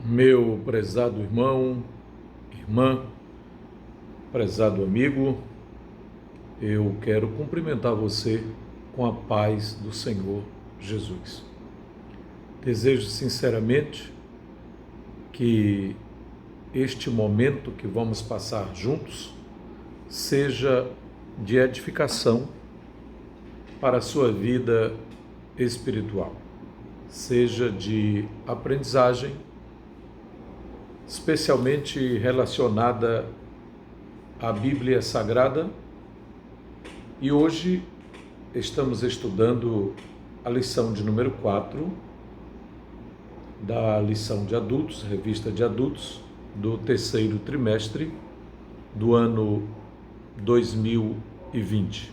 Meu prezado irmão, irmã, prezado amigo, eu quero cumprimentar você com a paz do Senhor Jesus. Desejo sinceramente que este momento que vamos passar juntos seja de edificação para a sua vida espiritual, seja de aprendizagem, especialmente relacionada à Bíblia Sagrada. E hoje estamos estudando a lição de número 4 da lição de adultos, revista de adultos, do terceiro trimestre do ano 2020.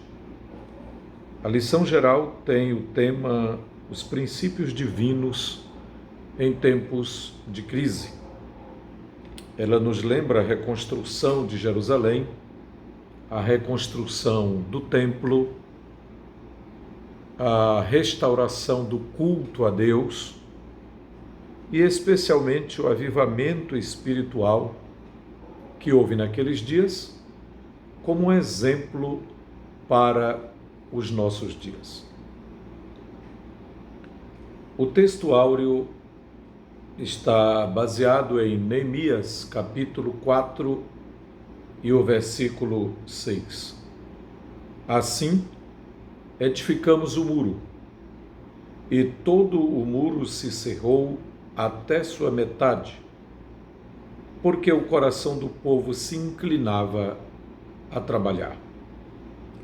A lição geral tem o tema Os princípios divinos em tempos de crise. Ela nos lembra a reconstrução de Jerusalém, a reconstrução do templo, a restauração do culto a Deus e especialmente o avivamento espiritual que houve naqueles dias como um exemplo para os nossos dias. O texto áureo está baseado em Neemias, capítulo 4 e o versículo 6. Assim, edificamos o muro, e todo o muro se cerrou até sua metade, porque o coração do povo se inclinava a trabalhar.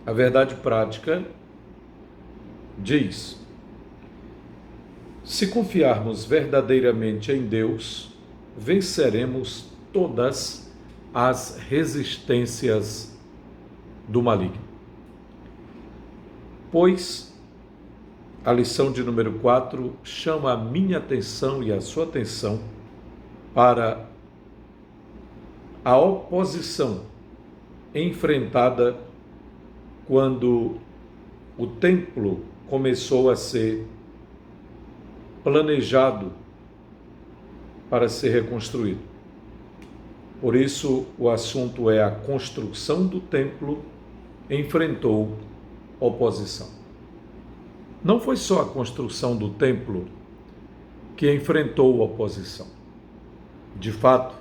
A verdade prática diz: se confiarmos verdadeiramente em Deus, venceremos todas as resistências do maligno. Pois a lição de número 4 chama a minha atenção e a sua atenção para a oposição enfrentada quando o templo começou a ser planejado para ser reconstruído. Por isso, o assunto é a construção do templo enfrentou oposição. Não foi só a construção do templo que enfrentou oposição. De fato,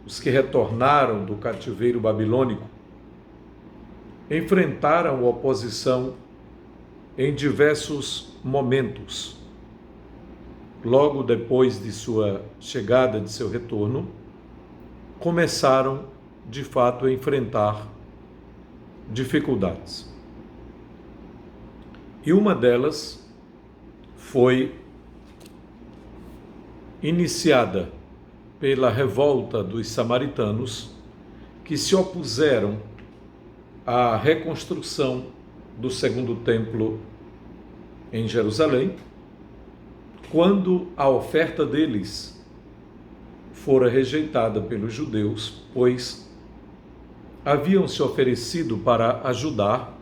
os que retornaram do cativeiro babilônico enfrentaram oposição em diversos momentos. Logo depois de sua chegada, de seu retorno, começaram, de fato, a enfrentar dificuldades. E uma delas foi iniciada pela revolta dos samaritanos, que se opuseram à reconstrução do segundo templo em Jerusalém, quando a oferta deles fora rejeitada pelos judeus, pois haviam se oferecido para ajudar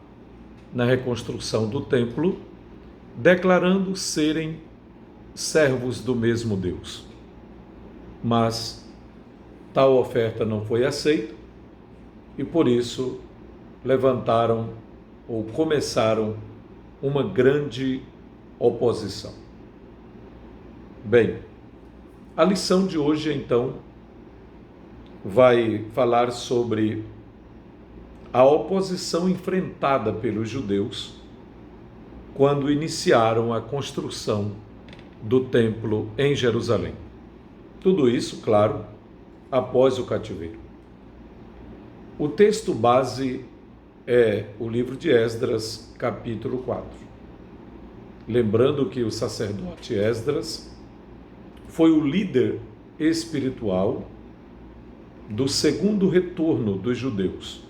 na reconstrução do templo, declarando serem servos do mesmo Deus. Mas tal oferta não foi aceita e por isso levantaram ou começaram uma grande oposição. Bem, a lição de hoje, então, vai falar sobre a oposição enfrentada pelos judeus quando iniciaram a construção do templo em Jerusalém. Tudo isso, claro, após o cativeiro. O texto base é o livro de Esdras, capítulo 4. Lembrando que o sacerdote Esdras foi o líder espiritual do segundo retorno dos judeus.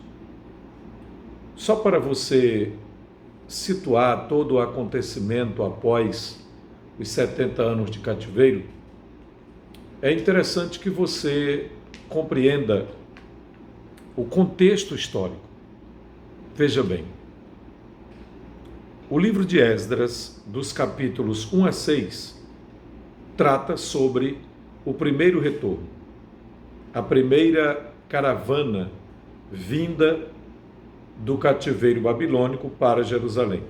Só para você situar todo o acontecimento após os 70 anos de cativeiro, é interessante que você compreenda o contexto histórico. Veja bem, o livro de Esdras, dos capítulos 1 a 6, trata sobre o primeiro retorno, a primeira caravana vinda do cativeiro babilônico para Jerusalém.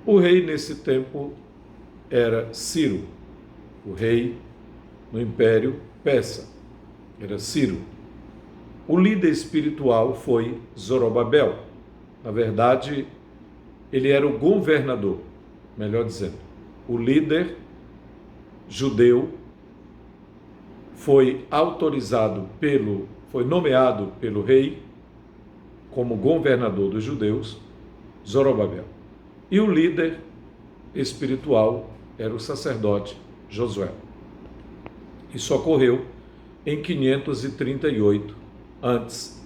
O rei nesse tempo era Ciro, o rei no Império Persa, era Ciro. O líder espiritual foi Zorobabel. Na verdade, ele era o governador, melhor dizendo. O líder judeu foi nomeado pelo rei como governador dos judeus, Zorobabel. E o líder espiritual era o sacerdote Josué. Isso ocorreu em 538 a.C.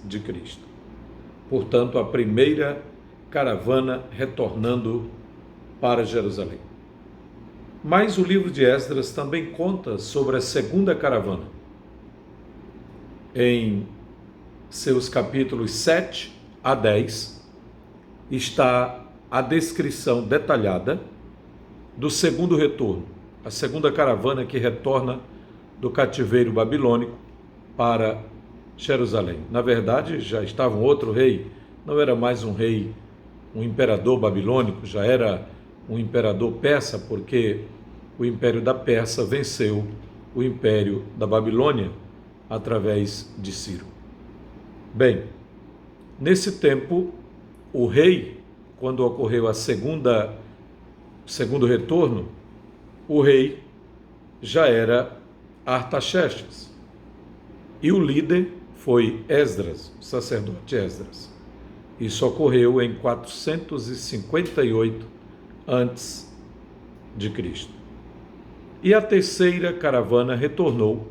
Portanto, a primeira caravana retornando para Jerusalém. Mas o livro de Esdras também conta sobre a segunda caravana. Em seus capítulos 7 a 10, está a descrição detalhada do segundo retorno, a segunda caravana que retorna do cativeiro babilônico para Jerusalém. Na verdade, já estava um outro rei, não era mais um rei, um imperador babilônico, já era um imperador persa, porque o império da Pérsia venceu o império da Babilônia através de Ciro. Bem, nesse tempo, o rei, quando ocorreu segundo retorno, o rei já era Artaxerxes. E o líder foi Esdras, o sacerdote Esdras. Isso ocorreu em 458 a.C. E a terceira caravana retornou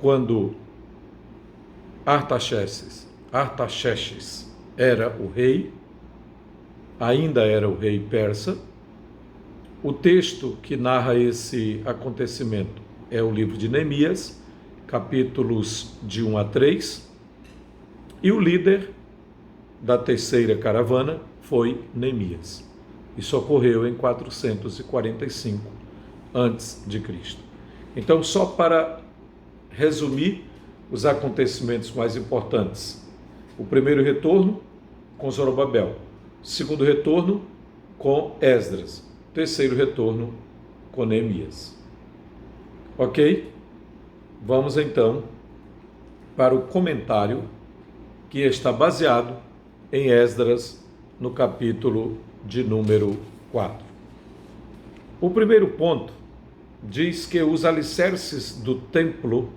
quando Artaxerxes era o rei, ainda era o rei persa. O texto que narra esse acontecimento é o livro de Neemias, capítulos de 1 a 3, e o líder da terceira caravana foi Neemias. Isso ocorreu em 445 a.C. Então, só para resumir os acontecimentos mais importantes: o primeiro retorno com Zorobabel, o segundo retorno com Esdras, o terceiro retorno com Neemias. Ok? Vamos então para o comentário que está baseado em Esdras, no capítulo de número 4. O primeiro ponto diz que os alicerces do templo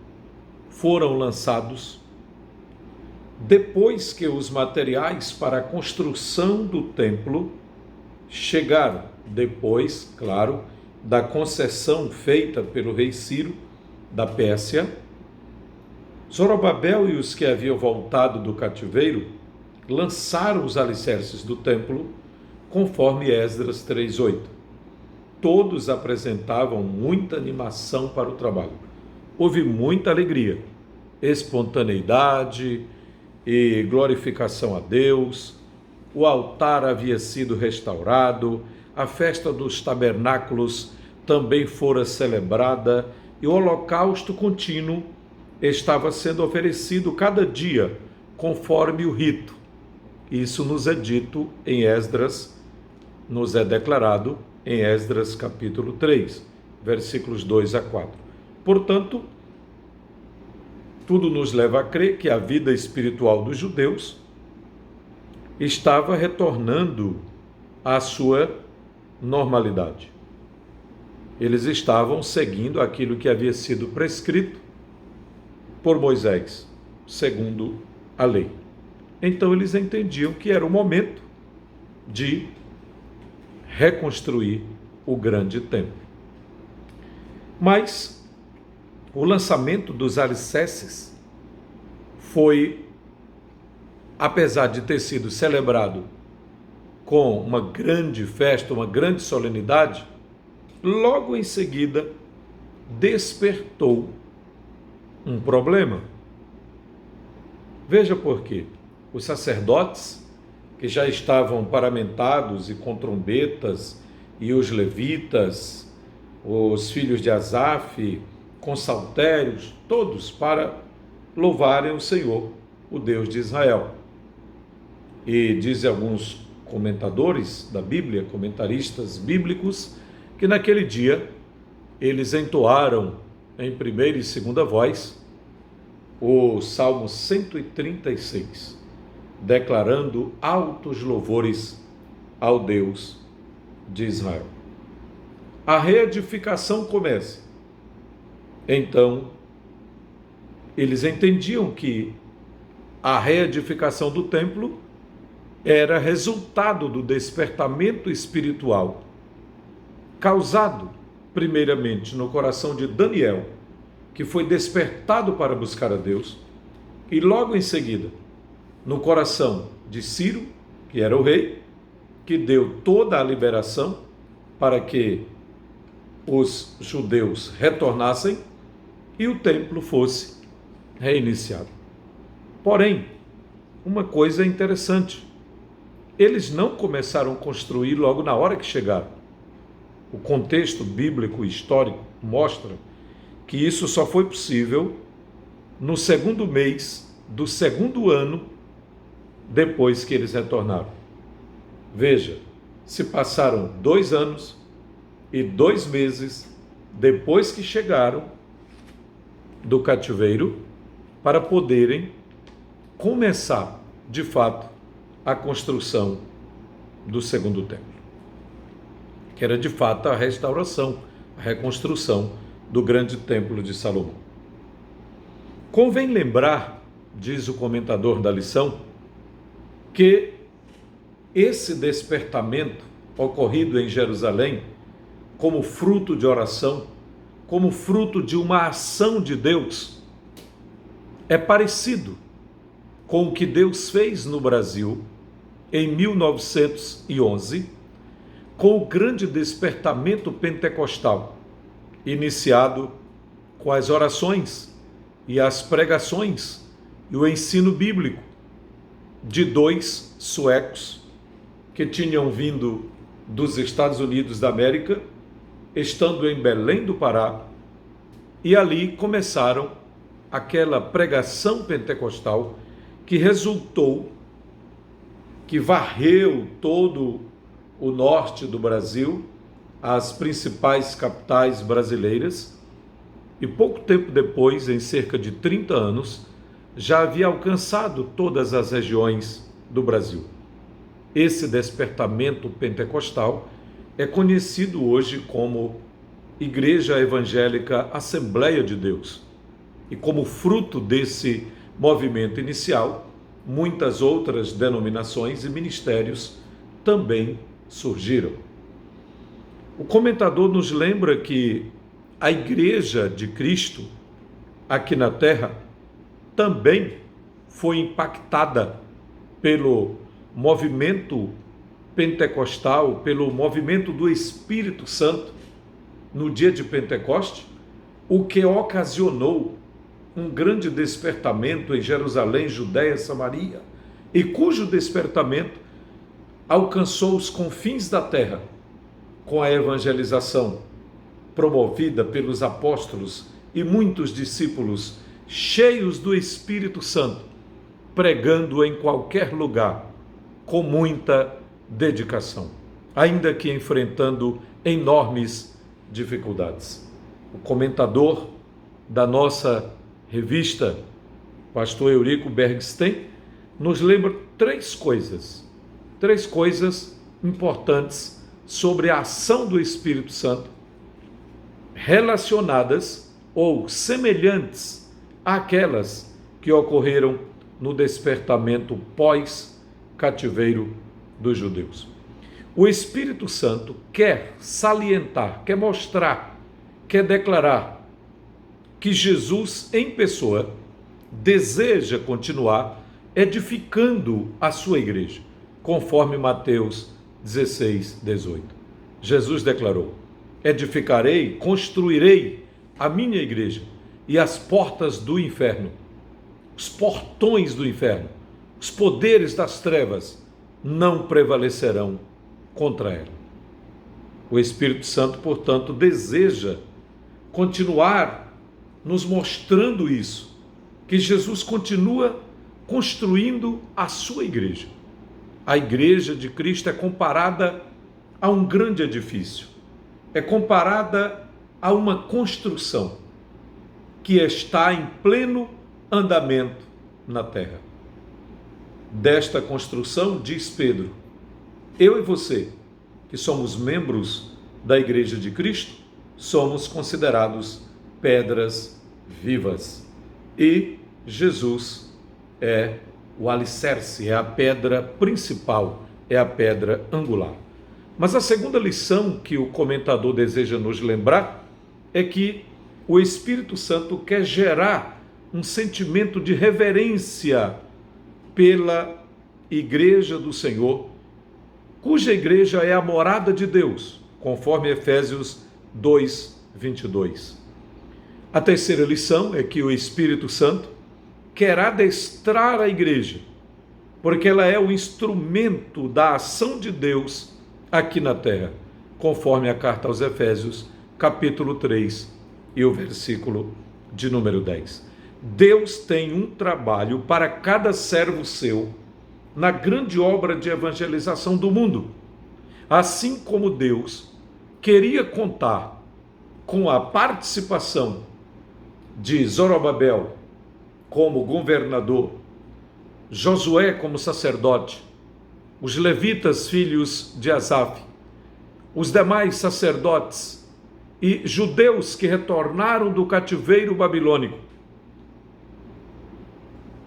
foram lançados depois que os materiais para a construção do templo chegaram, depois, claro, da concessão feita pelo rei Ciro da Pérsia. Zorobabel e os que haviam voltado do cativeiro lançaram os alicerces do templo, conforme Esdras 3:8. Todos apresentavam muita animação para o trabalho. Houve muita alegria, espontaneidade e glorificação a Deus. O altar havia sido restaurado, a festa dos tabernáculos também fora celebrada e o holocausto contínuo estava sendo oferecido cada dia, conforme o rito. Isso nos é dito em Esdras, nos é declarado em Esdras capítulo 3, versículos 2 a 4. Portanto, tudo nos leva a crer que a vida espiritual dos judeus estava retornando à sua normalidade. Eles estavam seguindo aquilo que havia sido prescrito por Moisés, segundo a lei. Então eles entendiam que era o momento de reconstruir o grande templo. Mas o lançamento dos alicerces foi, apesar de ter sido celebrado com uma grande festa, uma grande solenidade, logo em seguida despertou um problema. Veja por quê. Os sacerdotes, que já estavam paramentados e com trombetas, e os levitas, os filhos de Asaf, com saltérios, todos para louvarem o Senhor, o Deus de Israel. E dizem alguns comentadores da Bíblia, comentaristas bíblicos, que naquele dia eles entoaram em primeira e segunda voz o Salmo 136, declarando altos louvores ao Deus de Israel. A reedificação começa. Então, eles entendiam que a reedificação do templo era resultado do despertamento espiritual causado, primeiramente, no coração de Daniel, que foi despertado para buscar a Deus, e logo em seguida, no coração de Ciro, que era o rei, que deu toda a liberação para que os judeus retornassem e o templo fosse reiniciado. Porém, uma coisa interessante, eles não começaram a construir logo na hora que chegaram. O contexto bíblico e histórico mostra que isso só foi possível no segundo mês do segundo ano depois que eles retornaram. Veja, se passaram 2 anos e 2 meses depois que chegaram do cativeiro para poderem começar, de fato, a construção do segundo templo, que era de fato a restauração, a reconstrução do grande templo de Salomão. Convém lembrar, diz o comentador da lição, que esse despertamento ocorrido em Jerusalém, como fruto de oração, como fruto de uma ação de Deus, é parecido com o que Deus fez no Brasil em 1911, com o grande despertamento pentecostal, iniciado com as orações e as pregações e o ensino bíblico de 2 suecos que tinham vindo dos Estados Unidos da América, estando em Belém do Pará, e ali começaram aquela pregação pentecostal que resultou, que varreu todo o norte do Brasil, as principais capitais brasileiras, e pouco tempo depois, em cerca de 30 anos, já havia alcançado todas as regiões do Brasil. Esse despertamento pentecostal é conhecido hoje como Igreja Evangélica Assembleia de Deus. E como fruto desse movimento inicial, muitas outras denominações e ministérios também surgiram. O comentador nos lembra que a Igreja de Cristo, aqui na Terra, também foi impactada pelo movimento pentecostal, pelo movimento do Espírito Santo no dia de Pentecoste, o que ocasionou um grande despertamento em Jerusalém, Judéia, Samaria, e cujo despertamento alcançou os confins da terra com a evangelização promovida pelos apóstolos e muitos discípulos cheios do Espírito Santo, pregando em qualquer lugar com muita dedicação, ainda que enfrentando enormes dificuldades. O comentador da nossa revista, pastor Eurico Bergstein, nos lembra três coisas importantes sobre a ação do Espírito Santo, relacionadas ou semelhantes àquelas que ocorreram no despertamento pós-cativeiro dos judeus. O Espírito Santo quer salientar, quer mostrar, quer declarar que Jesus, em pessoa, deseja continuar edificando a sua igreja, conforme Mateus 16, 18. Jesus declarou: edificarei, construirei a minha igreja, e as portas do inferno, os portões do inferno, os poderes das trevas não prevalecerão contra ela. O Espírito Santo, portanto, deseja continuar nos mostrando isso, que Jesus continua construindo a sua igreja. A igreja de Cristo é comparada a um grande edifício, é comparada a uma construção que está em pleno andamento na terra. Desta construção, diz Pedro, eu e você, que somos membros da Igreja de Cristo, somos considerados pedras vivas. E Jesus é o alicerce, é a pedra principal, é a pedra angular. Mas a segunda lição que o comentador deseja nos lembrar é que o Espírito Santo quer gerar um sentimento de reverência pela Igreja do Senhor, cuja igreja é a morada de Deus, conforme Efésios 2, 22. A terceira lição é que o Espírito Santo quer adestrar a igreja, porque ela é o instrumento da ação de Deus aqui na terra, conforme a carta aos Efésios, capítulo 3 e o versículo de número 10. Deus tem um trabalho para cada servo seu na grande obra de evangelização do mundo. Assim como Deus queria contar com a participação de Zorobabel como governador, Josué como sacerdote, os levitas filhos de Asaf, os demais sacerdotes e judeus que retornaram do cativeiro babilônico,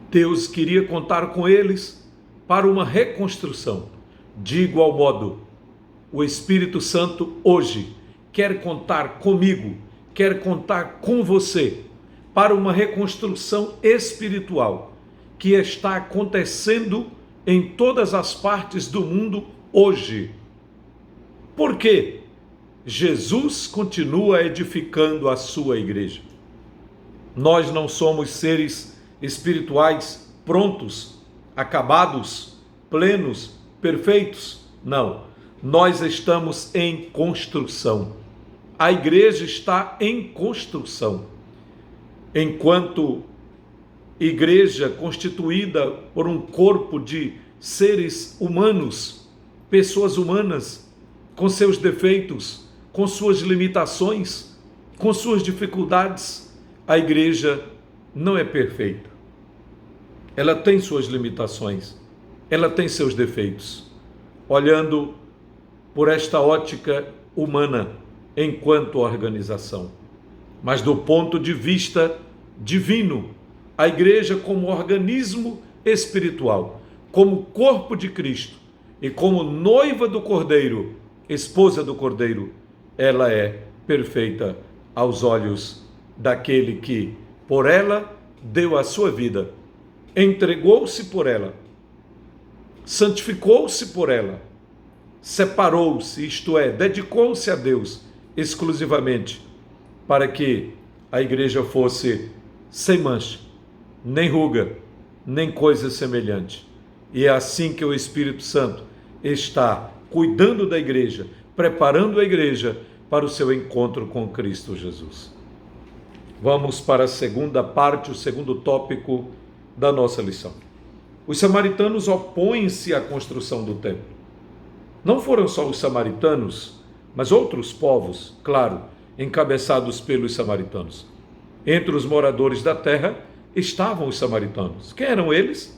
Deus queria contar com eles para uma reconstrução. De igual modo, o Espírito Santo hoje quer contar comigo, quer contar com você para uma reconstrução espiritual que está acontecendo em todas as partes do mundo hoje. Por quê? Jesus continua edificando a sua igreja. Nós não somos seres espirituais prontos, acabados, plenos, perfeitos. Não. Nós estamos em construção. A igreja está em construção. Enquanto igreja constituída por um corpo de seres humanos, pessoas humanas, com seus defeitos, com suas limitações, com suas dificuldades, a igreja não é perfeita. Ela tem suas limitações, ela tem seus defeitos. Olhando por esta ótica humana, enquanto organização. Mas do ponto de vista divino, a igreja como organismo espiritual, como corpo de Cristo e como noiva do Cordeiro, esposa do Cordeiro, ela é perfeita aos olhos daquele que, por ela, deu a sua vida, entregou-se por ela, santificou-se por ela, separou-se, isto é, dedicou-se a Deus exclusivamente, para que a igreja fosse sem mancha, nem ruga, nem coisa semelhante. E é assim que o Espírito Santo está cuidando da igreja, preparando a igreja para o seu encontro com Cristo Jesus. Vamos para a segunda parte, o segundo tópico da nossa lição. Os samaritanos opõem-se à construção do templo. Não foram só os samaritanos, mas outros povos, claro, encabeçados pelos samaritanos. Entre os moradores da terra estavam os samaritanos. Quem eram eles?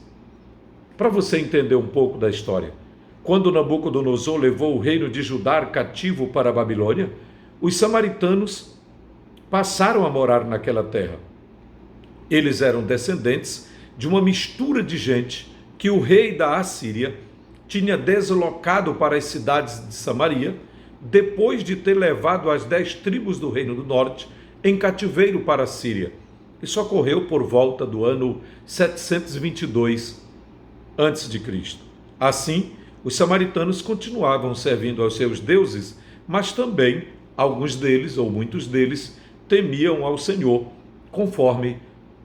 Para você entender um pouco da história, quando Nabucodonosor levou o reino de Judá cativo para a Babilônia, os samaritanos passaram a morar naquela terra. Eles eram descendentes de uma mistura de gente que o rei da Assíria tinha deslocado para as cidades de Samaria, depois de ter levado as 10 tribos do reino do norte em cativeiro para a Síria. Isso ocorreu por volta do ano 722 a.C. Assim, os samaritanos continuavam servindo aos seus deuses, mas também alguns deles, ou muitos deles, temiam ao Senhor, conforme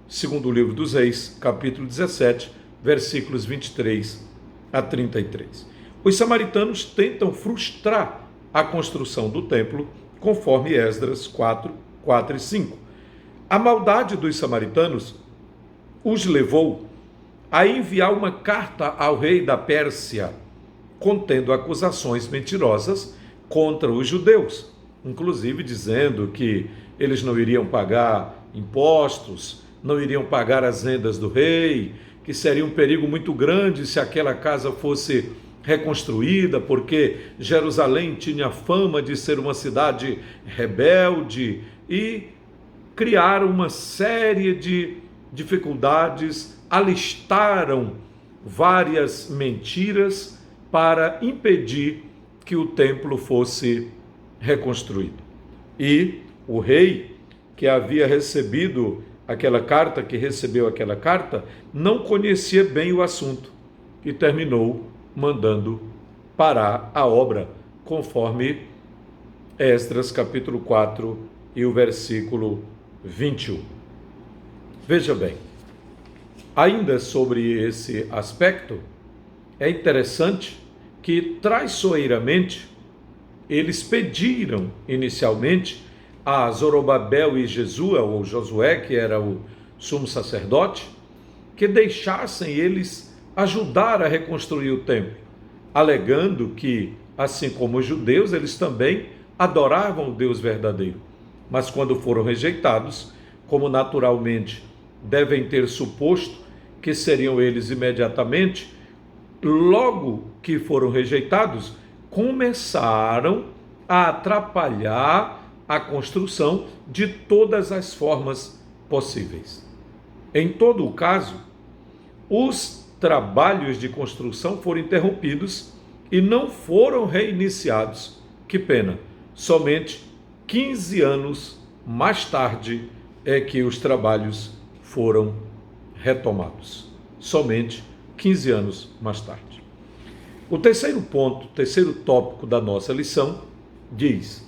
segundo o livro dos Reis, capítulo 17, versículos 23 a 33. Os samaritanos tentam frustrar a construção do templo, conforme Esdras 4, 4 e 5. A maldade dos samaritanos os levou a enviar uma carta ao rei da Pérsia, contendo acusações mentirosas contra os judeus, inclusive dizendo que eles não iriam pagar impostos, não iriam pagar as rendas do rei, que seria um perigo muito grande se aquela casa fosse reconstruída, porque Jerusalém tinha fama de ser uma cidade rebelde, e criaram uma série de dificuldades, alistaram várias mentiras para impedir que o templo fosse reconstruído. E o rei que havia recebido aquela carta, que recebeu aquela carta, não conhecia bem o assunto e terminou mandando parar a obra, conforme Esdras capítulo 4 e o versículo 21. Veja bem, ainda sobre esse aspecto, é interessante que traiçoeiramente eles pediram inicialmente a Zorobabel e Jesua, ou Josué, que era o sumo sacerdote, que deixassem eles ajudar a reconstruir o templo, alegando que, assim como os judeus, eles também adoravam o Deus verdadeiro. Mas quando foram rejeitados, como naturalmente devem ter suposto que seriam eles imediatamente, logo que foram rejeitados, começaram a atrapalhar a construção de todas as formas possíveis. Em todo o caso, os trabalhos de construção foram interrompidos e não foram reiniciados. Que pena! Somente 15 anos mais tarde é que os trabalhos foram retomados. Somente 15 anos mais tarde. O terceiro ponto, terceiro tópico da nossa lição diz: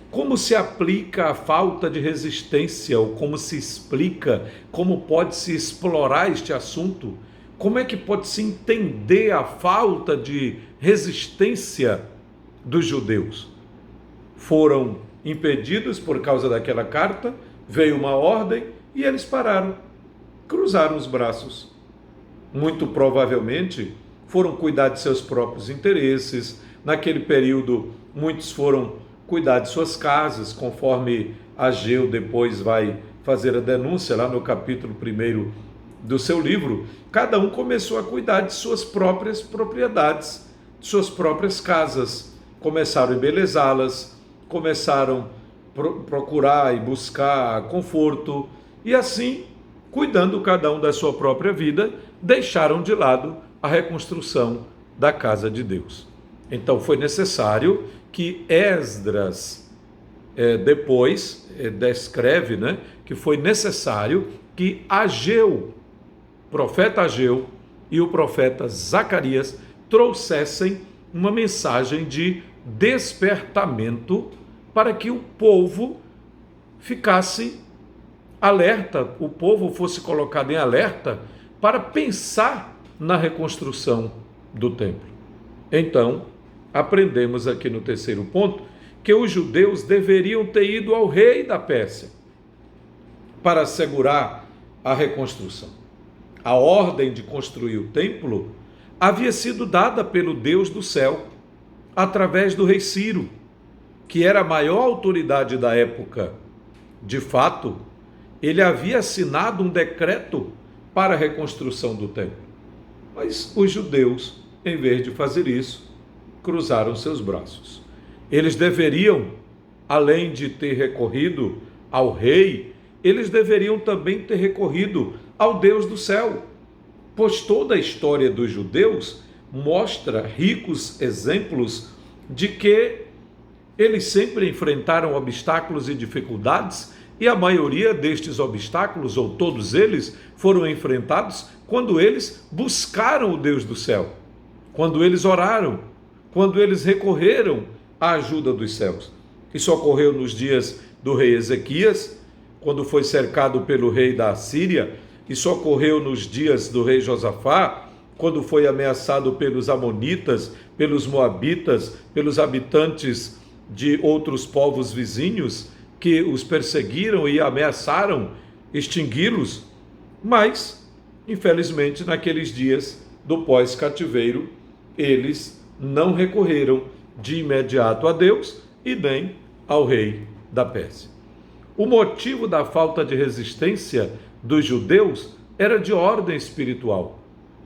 como se aplica a falta de resistência, ou como se explica, como pode-se explorar este assunto? Como é que pode-se entender a falta de resistência dos judeus? Foram impedidos por causa daquela carta, veio uma ordem e eles pararam, cruzaram os braços. Muito provavelmente foram cuidar de seus próprios interesses. Naquele período, muitos foram cuidar de suas casas, conforme Ageu depois vai fazer a denúncia lá no capítulo 1 do seu livro. Cada um começou a cuidar de suas próprias propriedades, de suas próprias casas, começaram a embelezá-las, começaram a procurar e buscar conforto, e assim, cuidando cada um da sua própria vida, deixaram de lado a reconstrução da casa de Deus. Então foi necessário que Esdras depois descreve, que foi necessário que Ageu, profeta Ageu, e o profeta Zacarias trouxessem uma mensagem de despertamento para que o povo ficasse alerta, o povo fosse colocado em alerta para pensar na reconstrução do templo. Então, aprendemos aqui no terceiro ponto que os judeus deveriam ter ido ao rei da Pérsia para assegurar a reconstrução. A ordem de construir o templo havia sido dada pelo Deus do céu através do rei Ciro, que era a maior autoridade da época. De fato, ele havia assinado um decreto para a reconstrução do templo. Mas os judeus, em vez de fazer isso, cruzaram seus braços. Eles deveriam, além de ter recorrido ao rei, eles deveriam também ter recorrido ao Deus do céu, pois toda a história dos judeus mostra ricos exemplos de que eles sempre enfrentaram obstáculos e dificuldades, e a maioria destes obstáculos, ou todos eles, foram enfrentados quando eles buscaram o Deus do céu, quando eles oraram, quando eles recorreram à ajuda dos céus. Isso ocorreu nos dias do rei Ezequias, quando foi cercado pelo rei da Assíria. Isso ocorreu nos dias do rei Josafá, quando foi ameaçado pelos amonitas, pelos moabitas, pelos habitantes de outros povos vizinhos que os perseguiram e ameaçaram extingui-los, mas, infelizmente, naqueles dias do pós-cativeiro, eles não recorreram de imediato a Deus e nem ao rei da Pérsia. O motivo da falta de resistência dos judeus era de ordem espiritual.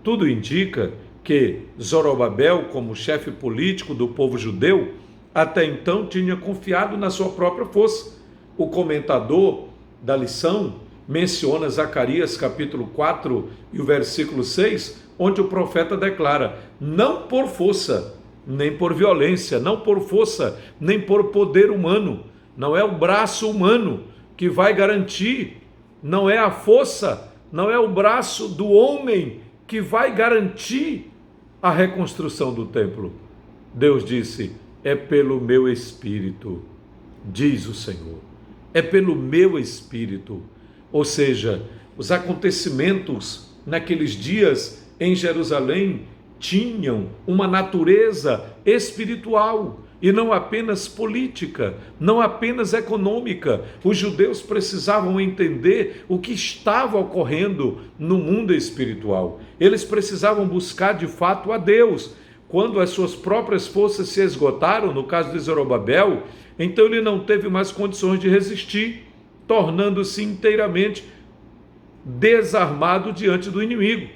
Tudo indica que Zorobabel, como chefe político do povo judeu, até então tinha confiado na sua própria força. O comentador da lição menciona Zacarias capítulo 4 e o versículo 6, onde o profeta declara: não por força, nem por violência, não por força, nem por poder humano. Não é o braço humano que vai garantir, não é a força, não é o braço do homem que vai garantir a reconstrução do templo. Deus disse: é pelo meu Espírito, diz o Senhor. É pelo meu Espírito. Ou seja, os acontecimentos naqueles dias em Jerusalém tinham uma natureza espiritual e não apenas política, não apenas econômica. Os judeus precisavam entender o que estava ocorrendo no mundo espiritual. Eles precisavam buscar de fato a Deus. Quando as suas próprias forças se esgotaram, no caso de Zorobabel, então ele não teve mais condições de resistir, tornando-se inteiramente desarmado diante do inimigo.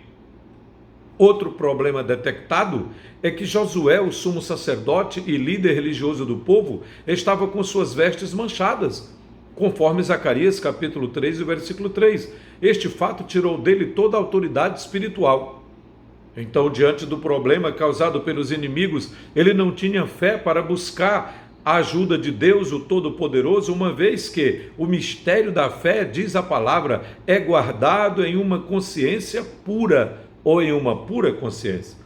Outro problema detectado é que Josué, o sumo sacerdote e líder religioso do povo, estava com suas vestes manchadas, conforme Zacarias capítulo 3 e versículo 3. Este fato tirou dele toda a autoridade espiritual. Então, diante do problema causado pelos inimigos, ele não tinha fé para buscar a ajuda de Deus, o Todo-Poderoso, uma vez que o mistério da fé, diz a palavra, é guardado em uma consciência pura, ou em uma pura consciência.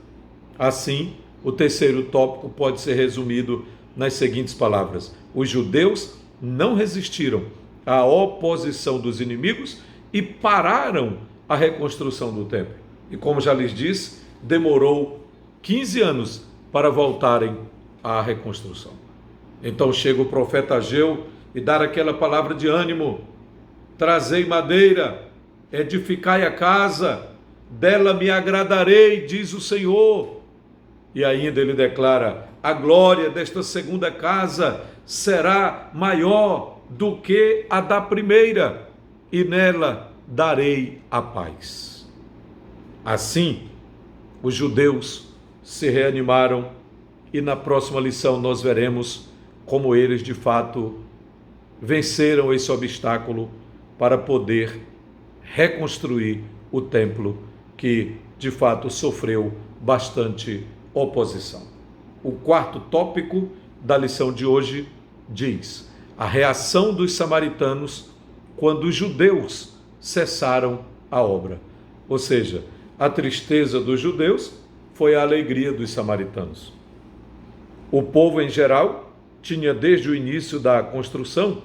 Assim, o terceiro tópico pode ser resumido nas seguintes palavras: os judeus não resistiram à oposição dos inimigos e pararam a reconstrução do templo. E como já lhes disse, demorou 15 anos para voltarem à reconstrução. Então chega o profeta Ageu e dá aquela palavra de ânimo: trazei madeira, edificai a casa, dela me agradarei, diz o Senhor. E ainda ele declara: a glória desta segunda casa será maior do que a da primeira, e nela darei a paz. Assim, os judeus se reanimaram, e na próxima lição nós veremos como eles de fato venceram esse obstáculo para poder reconstruir o templo, que de fato sofreu bastante oposição. O quarto tópico da lição de hoje diz: a reação dos samaritanos quando os judeus cessaram a obra. Ou seja, a tristeza dos judeus foi a alegria dos samaritanos. O povo em geral tinha desde o início da construção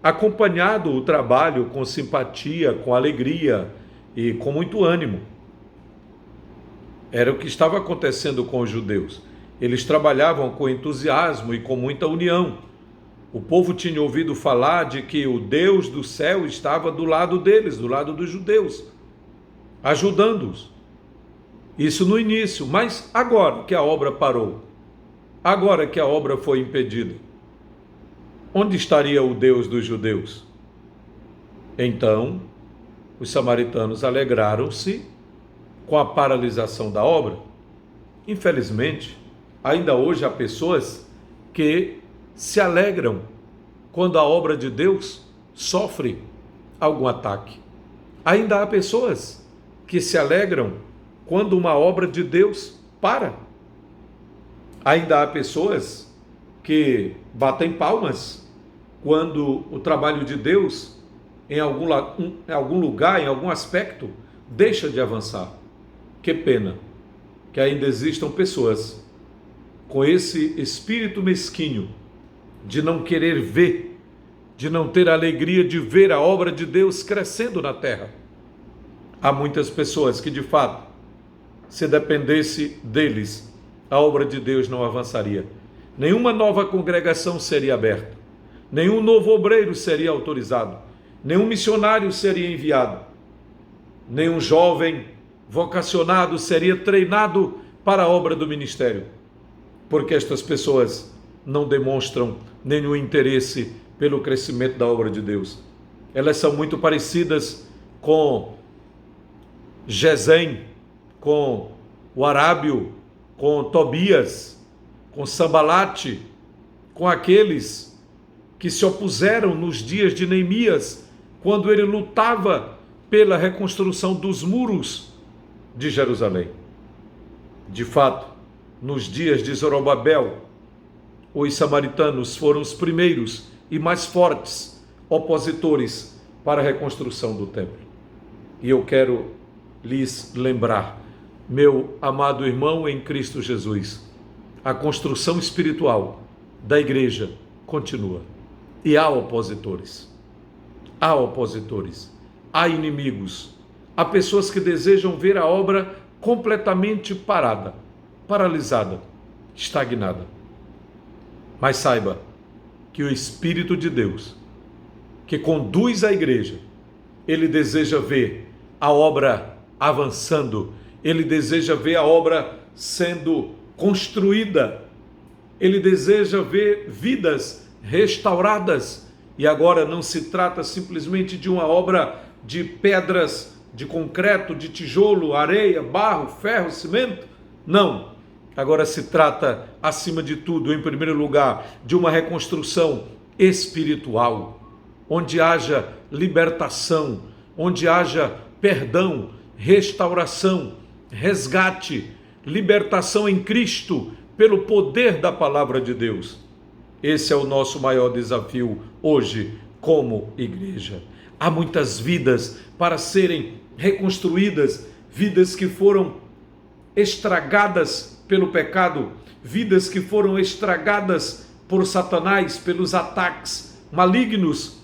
acompanhado o trabalho com simpatia, com alegria e com muito ânimo. Era o que estava acontecendo com os judeus. Eles trabalhavam com entusiasmo e com muita união. O povo tinha ouvido falar de que o Deus do céu estava do lado deles, do lado dos judeus, ajudando-os. Isso no início, mas agora que a obra parou, agora que a obra foi impedida, onde estaria o Deus dos judeus? Então, os samaritanos alegraram-se com a paralisação da obra. Infelizmente, ainda hoje há pessoas que se alegram quando a obra de Deus sofre algum ataque. Ainda há pessoas que se alegram quando uma obra de Deus para. Ainda há pessoas que batem palmas quando o trabalho de Deus, em algum lugar, em algum aspecto, deixa de avançar. Que pena que ainda existam pessoas com esse espírito mesquinho de não querer ver, de não ter a alegria de ver a obra de Deus crescendo na terra. Há muitas pessoas que, de fato, se dependesse deles, a obra de Deus não avançaria. nenhuma nova congregação seria aberta, nenhum novo obreiro seria autorizado, nenhum missionário seria enviado, nenhum jovem vocacionado seria treinado para a obra do ministério, porque estas pessoas não demonstram nenhum interesse pelo crescimento da obra de Deus. Elas são muito parecidas com Gesem, com o Arábio, com Tobias, com Sambalate, com aqueles que se opuseram nos dias de Neemias, quando ele lutava pela reconstrução dos muros de Jerusalém. De fato, nos dias de Zorobabel, os samaritanos foram os primeiros e mais fortes opositores para a reconstrução do templo. E eu quero lhes lembrar, meu amado irmão em Cristo Jesus, a construção espiritual da igreja continua. E há opositores, há inimigos, há pessoas que desejam ver a obra completamente parada, paralisada, estagnada. Mas saiba que o Espírito de Deus, que conduz a igreja, ele deseja ver a obra avançando, ele deseja ver a obra sendo construída, ele deseja ver vidas restauradas. E agora não se trata simplesmente de uma obra de pedras, de concreto, de tijolo, areia, barro, ferro, cimento. Não. Agora se trata, acima de tudo, em primeiro lugar, de uma reconstrução espiritual, onde haja libertação, onde haja perdão, restauração, resgate, libertação em Cristo, pelo poder da palavra de Deus. Esse é o nosso maior desafio hoje, como igreja. Há muitas vidas para serem reconstruídas, vidas que foram estragadas pelo pecado, vidas que foram estragadas por Satanás, pelos ataques malignos,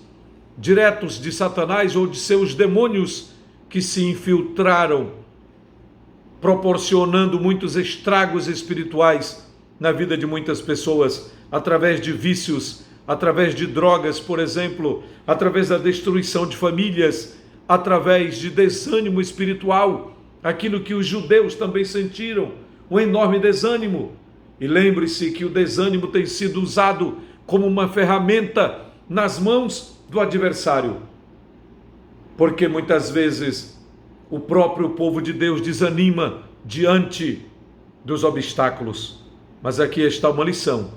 diretos de Satanás ou de seus demônios que se infiltraram, proporcionando muitos estragos espirituais na vida de muitas pessoas, através de vícios, através de drogas, por exemplo, através da destruição de famílias, através de desânimo espiritual, aquilo que os judeus também sentiram, um enorme desânimo. E lembre-se que o desânimo tem sido usado como uma ferramenta nas mãos do adversário, porque muitas vezes o próprio povo de Deus desanima diante dos obstáculos. Mas aqui está uma lição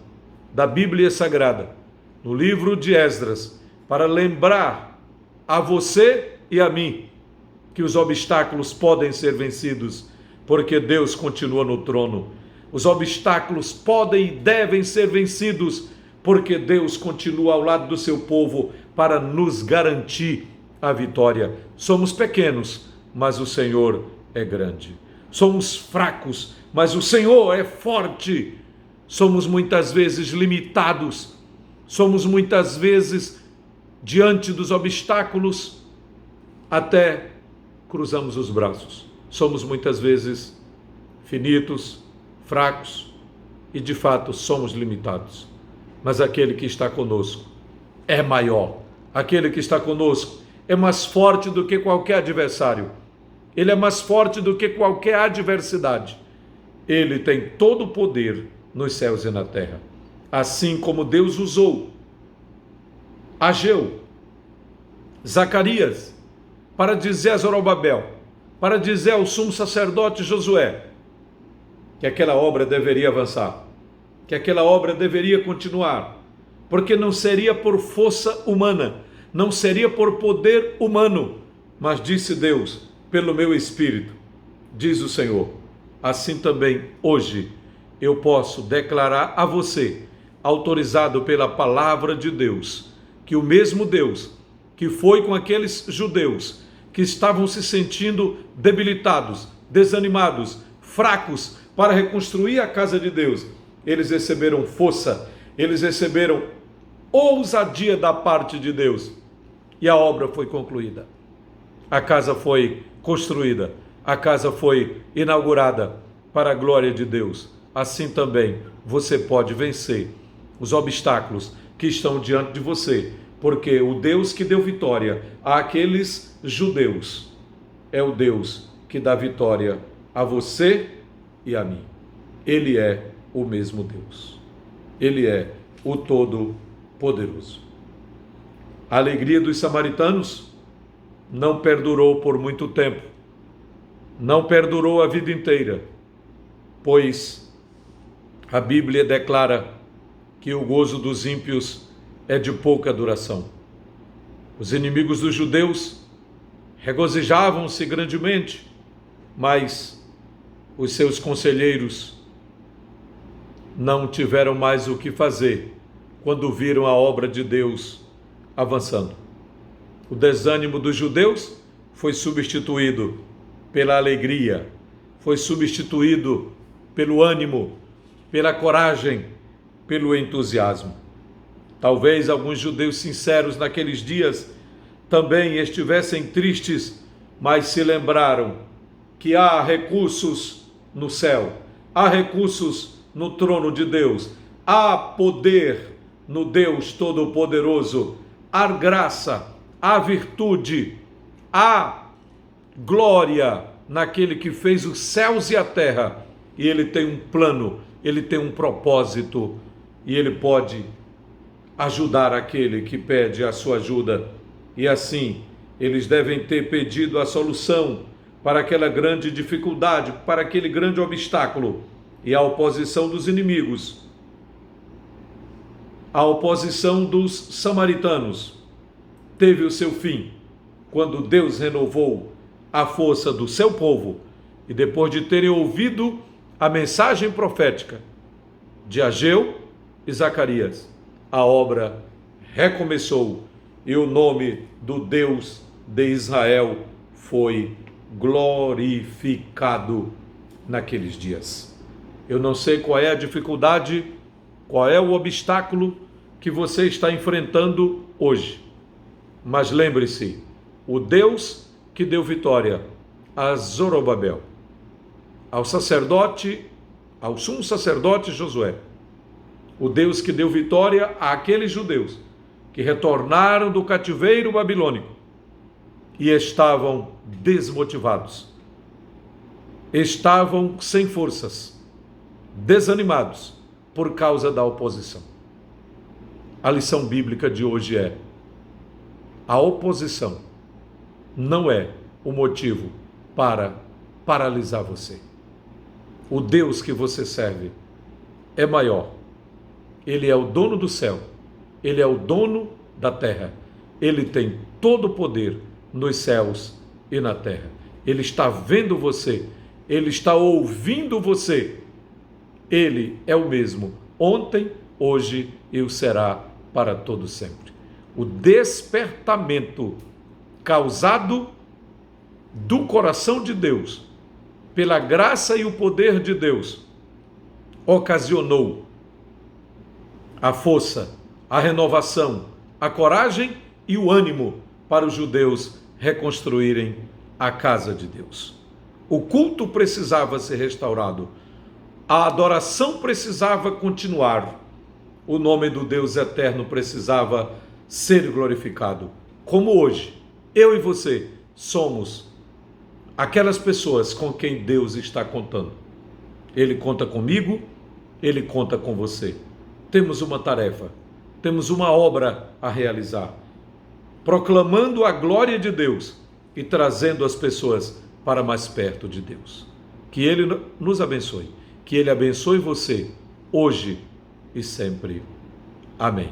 da Bíblia Sagrada, no livro de Esdras, para lembrar a você e a mim que os obstáculos podem ser vencidos, porque Deus continua no trono. Os obstáculos podem e devem ser vencidos, porque Deus continua ao lado do seu povo para nos garantir a vitória. Somos pequenos, mas o Senhor é grande. Somos fracos, mas o Senhor é forte. Somos muitas vezes limitados, somos muitas vezes, diante dos obstáculos, até cruzamos os braços. Somos muitas vezes finitos, fracos e de fato somos limitados. Mas aquele que está conosco é maior. Aquele que está conosco é mais forte do que qualquer adversário. Ele é mais forte do que qualquer adversidade. Ele tem todo o poder nos céus e na terra. Assim como Deus usou Ageu, Zacarias, para dizer a Zorobabel, para dizer ao sumo sacerdote Josué, que aquela obra deveria avançar, que aquela obra deveria continuar, porque não seria por força humana, não seria por poder humano, mas disse Deus, pelo meu Espírito, diz o Senhor. Assim também hoje eu posso declarar a você, autorizado pela palavra de Deus, que o mesmo Deus que foi com aqueles judeus que estavam se sentindo debilitados, desanimados, fracos para reconstruir a casa de Deus, eles receberam força, eles receberam ousadia da parte de Deus e a obra foi concluída. A casa foi construída, a casa foi inaugurada para a glória de Deus. assim também você pode vencer os obstáculos que estão diante de você, porque o Deus que deu vitória àqueles judeus é o Deus que dá vitória a você e a mim. Ele é o mesmo Deus. Ele é o Todo-Poderoso. A alegria dos samaritanos não perdurou por muito tempo, não perdurou a vida inteira, pois a Bíblia declara que o gozo dos ímpios é de pouca duração. Os inimigos dos judeus regozijavam-se grandemente, mas os seus conselheiros não tiveram mais o que fazer quando viram a obra de Deus avançando. O desânimo dos judeus foi substituído pela alegria, foi substituído pelo ânimo, pela coragem, pelo entusiasmo. Talvez alguns judeus sinceros naqueles dias também estivessem tristes, mas se lembraram que há recursos no céu, há recursos no trono de Deus, há poder no Deus Todo-Poderoso, há graça, há virtude, há glória naquele que fez os céus e a terra, e ele tem um plano, ele tem um propósito, e ele pode ajudar aquele que pede a sua ajuda. E assim, eles devem ter pedido a solução para aquela grande dificuldade, para aquele grande obstáculo. E a oposição dos inimigos, a oposição dos samaritanos, teve o seu fim quando Deus renovou a força do seu povo, e depois de terem ouvido a mensagem profética de Ageu e Zacarias, a obra recomeçou e o nome do Deus de Israel foi glorificado naqueles dias. Eu não sei qual é a dificuldade, qual é o obstáculo que você está enfrentando hoje, mas lembre-se, o Deus que deu vitória a Zorobabel, ao sumo sacerdote Josué, o Deus que deu vitória àqueles judeus que retornaram do cativeiro babilônico e estavam desmotivados, estavam sem forças, desanimados por causa da oposição. A lição bíblica de hoje é: a oposição não é o motivo para paralisar você. O Deus que você serve é maior. Ele é o dono do céu, ele é o dono da terra, ele tem todo o poder nos céus e na terra. Ele está vendo você, ele está ouvindo você. Ele é o mesmo ontem, hoje e o será para todo sempre. O despertamento causado do coração de Deus, pela graça e o poder de Deus, ocasionou a força, a renovação, a coragem e o ânimo para os judeus reconstruírem a casa de Deus. O culto precisava ser restaurado, a adoração precisava continuar, o nome do Deus eterno precisava ser glorificado. Como hoje, eu e você somos aquelas pessoas com quem Deus está contando. Ele conta comigo, ele conta com você. Temos uma tarefa, temos uma obra a realizar, proclamando a glória de Deus e trazendo as pessoas para mais perto de Deus. Que Ele nos abençoe, que Ele abençoe você, hoje e sempre. Amém.